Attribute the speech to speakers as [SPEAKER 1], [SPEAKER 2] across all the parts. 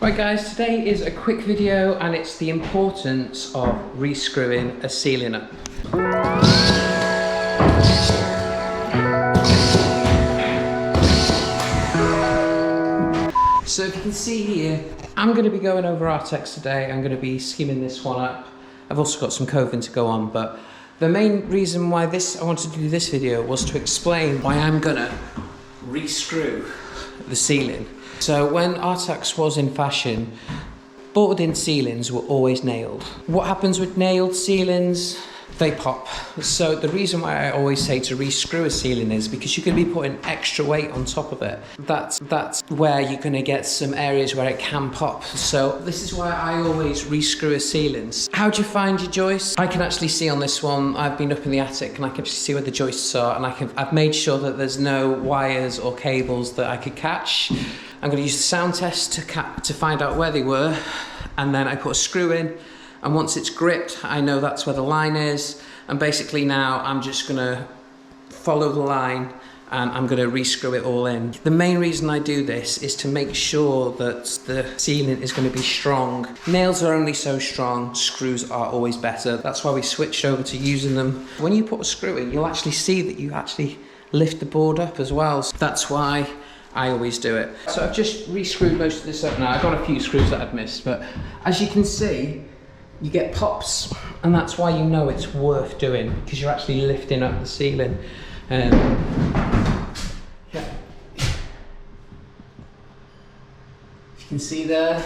[SPEAKER 1] Right guys, today is a quick video and it's the importance of rescrewing a ceiling up. So if you can see here, I'm going to be going over Artex today. I'm going to be skimming this one up. I've also got some coving to go on, but the main reason why I wanted to do this video was to explain why I'm going to rescrew the ceiling. So when Artex was in fashion, boarded-in ceilings were always nailed. What happens with nailed ceilings? They pop. So the reason why I always say to rescrew a ceiling is because you're going to be putting extra weight on top of it. That's where you're going to get some areas where it can pop. So this is why I always rescrew a ceilings. How do you find your joists? I can actually see on this one, I've been up in the attic and I can actually see where the joists are, and I've made sure that there's no wires or cables that I could catch. I'm going to use the sound test to find out where they were, and then I put a screw in. And once it's gripped, I know that's where the line is. And basically now I'm just gonna follow the line and I'm gonna rescrew it all in. The main reason I do this is to make sure that the ceiling is gonna be strong. Nails are only so strong, screws are always better. That's why we switched over to using them. When you put a screw in, you'll actually see that you actually lift the board up as well. So that's why I always do it. So I've just rescrewed most of this up now. I've got a few screws that I've missed, but as you can see, you get pops, and that's why you know it's worth doing, because you're actually lifting up the ceiling. Yeah. If you can see there,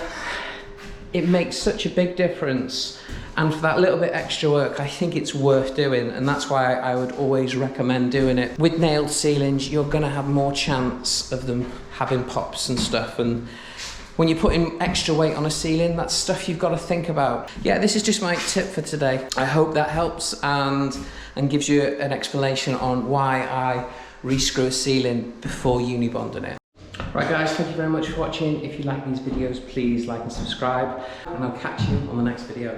[SPEAKER 1] it makes such a big difference, and for that little bit extra work, I think it's worth doing, and that's why I would always recommend doing it. With nailed ceilings, you're gonna have more chance of them having pops and stuff, and when you're putting extra weight on a ceiling, that's stuff you've got to think about. Yeah, this is just my tip for today. I hope that helps and gives you an explanation on why I rescrew a ceiling before uni-bonding it. Right guys, thank you very much for watching. If you like these videos, please like and subscribe, and I'll catch you on the next video.